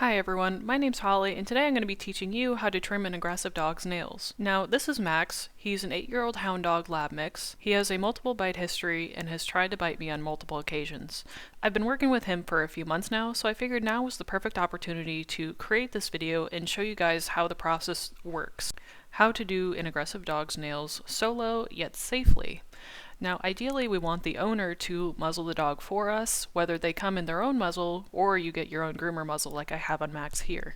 Hi everyone, my name's Holly, and today I'm going to be teaching you how to trim an aggressive dog's nails. Now, this is Max. He's an 8-year-old hound dog lab mix. He has a multiple bite history and has tried to bite me on multiple occasions. I've been working with him for a few months now, so I figured now was the perfect opportunity to create this video and show you guys how the process works. How to do an aggressive dog's nails solo, yet safely. Now, ideally, we want the owner to muzzle the dog for us, whether they come in their own muzzle or you get your own groomer muzzle like I have on Max here.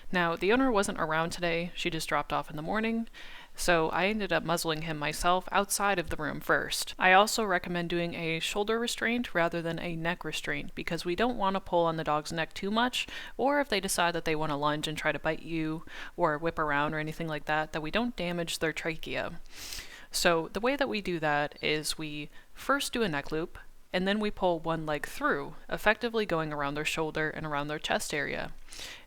Now, the owner wasn't around today, she just dropped off in the morning, so I ended up muzzling him myself outside of the room first. I also recommend doing a shoulder restraint rather than a neck restraint because we don't want to pull on the dog's neck too much, or if they decide that they want to lunge and try to bite you or whip around or anything like that, that we don't damage their trachea. So the way that we do that is we first do a neck loop, and then we pull one leg through, effectively going around their shoulder and around their chest area.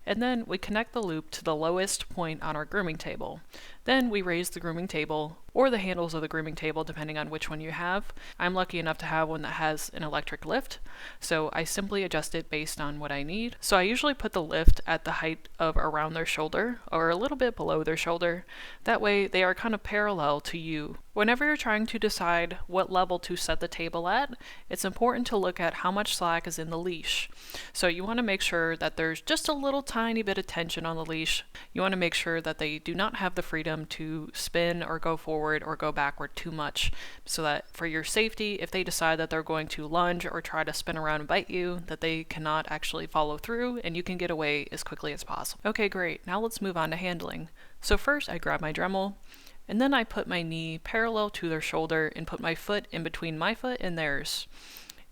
And then we connect the loop to the lowest point on our grooming table. Then we raise the grooming table, or the handles of the grooming table depending on which one you have. I'm lucky enough to have one that has an electric lift, so I simply adjust it based on what I need. So I usually put the lift at the height of around their shoulder, or a little bit below their shoulder. That way they are kind of parallel to you. Whenever you're trying to decide what level to set the table at, it's important to look at how much slack is in the leash. So you want to make sure that there's just a little tiny bit of tension on the leash. You want to make sure that they do not have the freedom to spin or go forward or go backward too much, so that for your safety, if they decide that they're going to lunge or try to spin around and bite you, that they cannot actually follow through and you can get away as quickly as possible. Okay, great. Now let's move on to handling. So first I grab my Dremel, and then I put my knee parallel to their shoulder and put my foot in between my foot and theirs.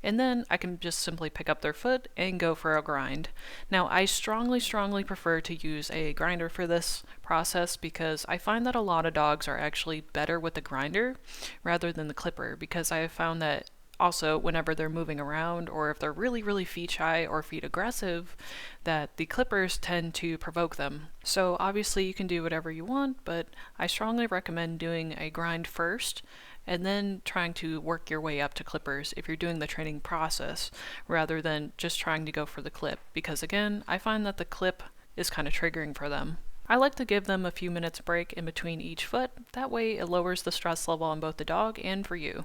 And then I can just simply pick up their foot and go for a grind. Now, I strongly prefer to use a grinder for this process because I find that a lot of dogs are actually better with the grinder rather than the clipper, because I have found that also whenever they're moving around, or if they're really feet shy or feet aggressive, that the clippers tend to provoke them. So obviously you can do whatever you want, but I strongly recommend doing a grind first and then trying to work your way up to clippers if you're doing the training process, rather than just trying to go for the clip, because again, I find that the clip is kind of triggering for them. I like to give them a few minutes break in between each foot, that way it lowers the stress level on both the dog and for you.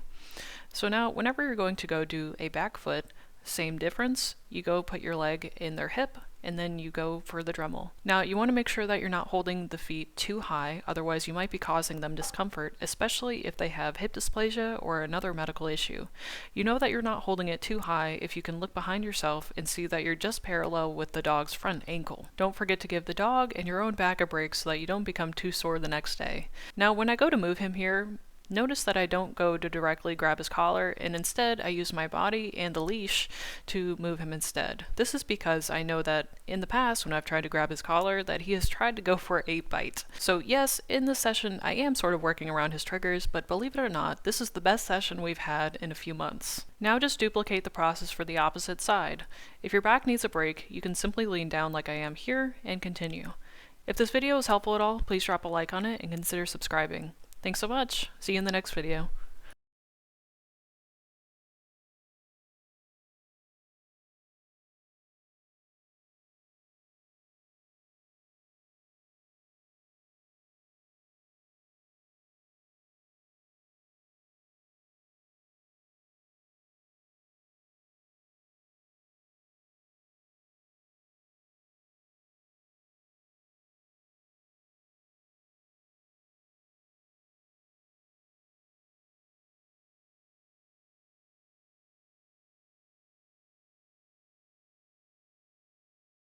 So now, whenever you're going to go do a back foot, same difference, you go put your leg in their hip, and then you go for the Dremel. Now, you want to make sure that you're not holding the feet too high, otherwise you might be causing them discomfort, especially if they have hip dysplasia or another medical issue. You know that you're not holding it too high if you can look behind yourself and see that you're just parallel with the dog's front ankle. Don't forget to give the dog and your own back a break so that you don't become too sore the next day. Now, when I go to move him here, notice that I don't go to directly grab his collar, and instead I use my body and the leash to move him instead. This is because I know that in the past when I've tried to grab his collar that he has tried to go for a bite. So yes, in this session I am sort of working around his triggers, but believe it or not, this is the best session we've had in a few months. Now just duplicate the process for the opposite side. If your back needs a break, you can simply lean down like I am here and continue. If this video was helpful at all, please drop a like on it and consider subscribing. Thanks so much. See you in the next video.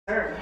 Sure.